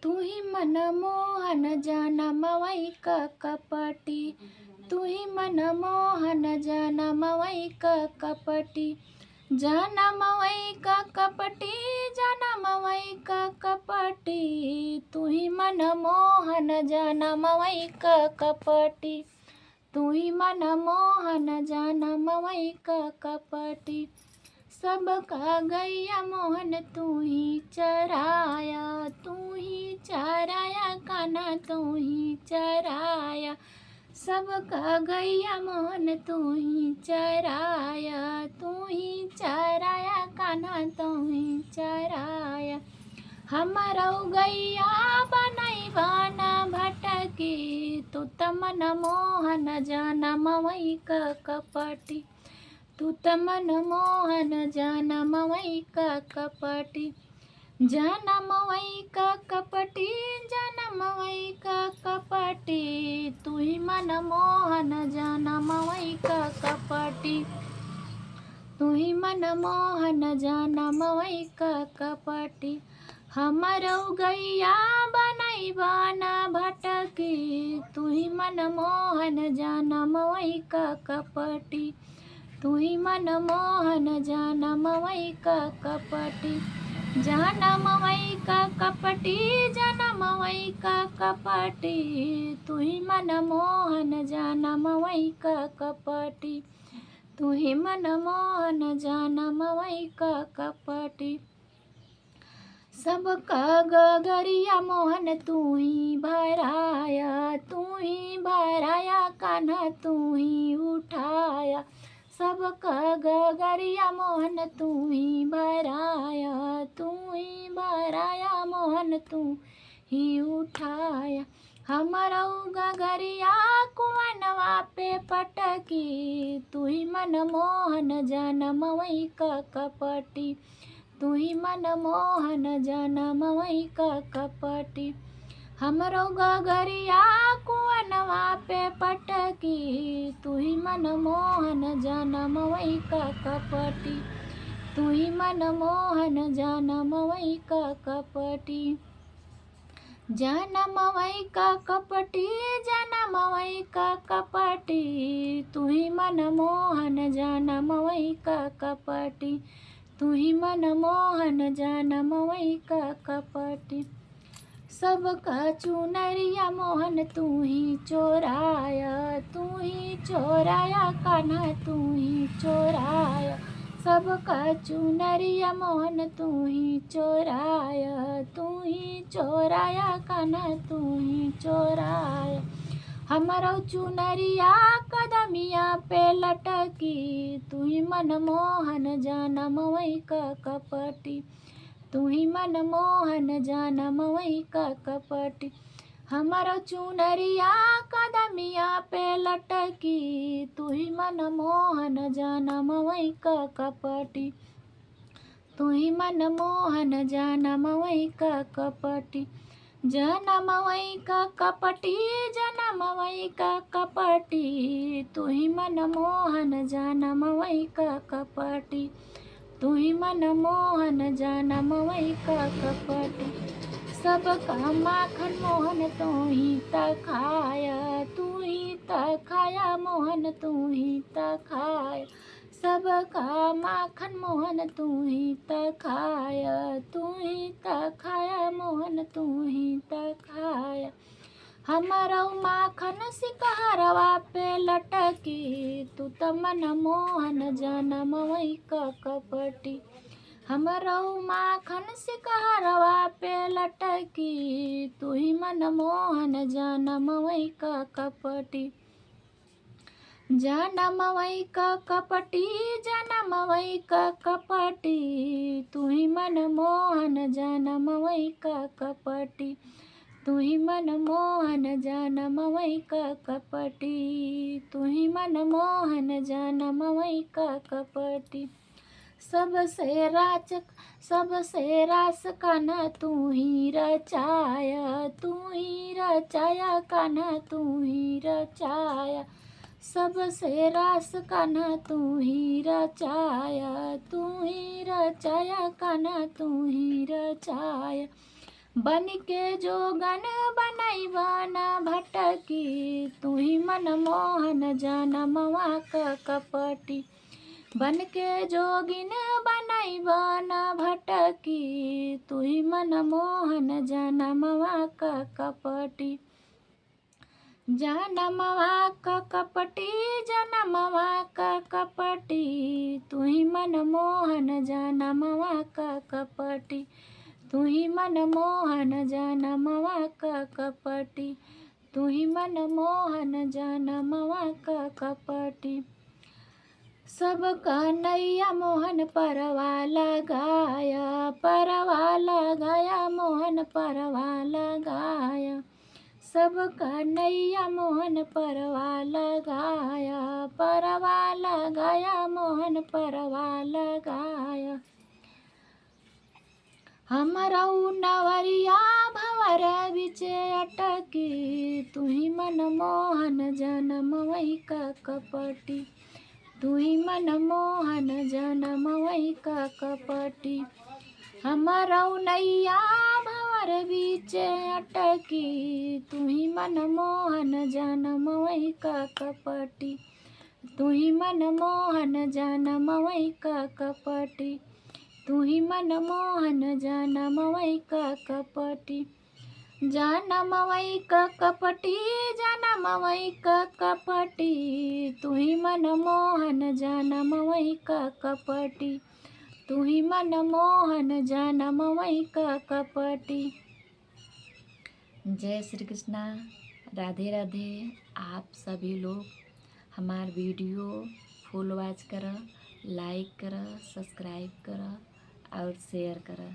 तू ही मन मोहन जान मवैक कपटी, तू ही मन मोहन जान मवैक कपटी, जान मवैक कपटी, जान मवैक कपटी, तू ही मन मोहन जान मवैक कपटी, तू ही मन मोहन जान मवैक कपटी। सबका गैया मोहन तू ही चराया, तू ही चराया कान्हा तू ही चराया, सबका गैया मोहन तू ही चराया, तू ही चराया कान्हा तू ही चराया। हमारा गैया बनई बाना भटकी, तू तमन मोहन जान मवैक कपटी, तू तमन मोहन जान मवैक कपटी, जान मवैक कपटी, जान मवैक कपटी, तू ही मन मोहन जान मवैक कपटी, तू ही मन मोहन जान मवैक कपटी। हमरो गैया बनई बाना भटकी, तू ही मन मोहन जान मवैक कपटी, तू ही मन मोहन जान मवैक कपटी, जान मवैक कपटी, जान मवैक कपटी, तू ही मन मोहन जान मवैक कपटी, तू ही मन मोहन जान मवैक कपटी। सबका गगरिया मोहन तू ही भराया, तू ही भराया कान्हा तू ही उठाया, सबका गगरिया मोहन तू ही भराया, तू ही भराया मोहन तू ही उठाया। हमारा गगरिया कुआनवा पे पटकी, तू ही मन मोहन जान मवैक कपटी, तू ही मन मोहन जान मवैक कपटी। हमरो गगरिया कुआनवा पे पटकी, तू ही मन मोहन जान मवैक कपटी, तू ही मन मोहन जान मवैक कपटी, जान मवैक कपटी, जान मवैक कपटी, तू ही मन मोहन जान मवैक कपटी, तू ही मन मोहन जान मवैक कपटी। सबका चुनरिया मोहन तू ही चोराया, तू ही चोराया कान्हा तू ही चोराया, सबका चुनरिया मोहन तू ही चोराया, तू ही चोराया कान्हा तू ही चोराया। हमारा चुनरिया कदमिया पे लटकी, तू ही मन मोहन जान मवैक कपटी, तू ही मन मोहन जान मवैक कपटी। हमारा चुनरिया कदमिया पे लटकी, तू ही मन मोहन जान मवैक कपटी, तू ही मन मोहन जान मवैक कपटी, जान मवैक कपटी, जान मवैक कपटी, तू ही मन मोहन जान मवैक कपटी, तू ही मन मोहन जान मवैक कपटी। सबका माखन मोहन तू ही तखाया, तू ही तखाया मोहन तू ही तखाया, सबका माखन मोहन तू ही तखाया, तू ही तखाया मोहन तू ही तखाया। हमारा माखन सिकहरवा पे लटकी, तू तमन मोहन जान मवैक कपटी, हमारा माखन सिकहरवा पे लटकी, तू ही मन मोहन जान मवैक कपटी, जान मवैक कपटी, जान मवैक कपटी, तू ही मन मोहन जान मवैक कपटी, तू ही मन मोहन जान मवैक कपटी, तू ही मन मोहन जान मवैक कपटी। सबसे रास कान्हा तू ही रचाया, तू ही रचाया कान्हा तू ही रचाया, सबसे रास कान्हा तू ही रचाया, तू ही रचाया कान्हा तू ही रचाया। बन के जोगन बनैबन भटकी तू ही मनमोहन जनमवा क कपटी बन के जोगिन बनैबन भटकी तू ही मनमोहन जनमवा क कपटी जनमवा क कपटी जनमवा क कपटी तू ही मनमोहन जनमवा क कपटी तू ही मनमोहन जनमवा क कपटी तू ही मनमोहन जनमवा क कपटी सब कन्हैया मोहन परवा लगाया मोहन परवा लगाया सब कन्हैया मोहन परवा लगाया मोहन परवा लगाया हमरऊ नवरिया भंवर बिचे अटकी तू ही मनमोहन जनमवै क कपटी तू ही मनमोहन जनमवै क कपटी हमरऊ नैया भंवर बिचे अटकी तू ही मनमोहन जनमवै क कपटी तू ही मनमोहन जनमवै क कपटी तू ही मनमोहन जनमवै क कपटी जनमवै क कपटी जनमवै क कपटी तू ही मनमोहन जनमवै क कपटी तू ही मनमोहन जनमवै क कपटी। जय श्री कृष्णा, राधे राधे। आप सभी लोग हमार वीडियो फुल वॉच करा, लाइक करा, सब्सक्राइब करा और शेयर करा।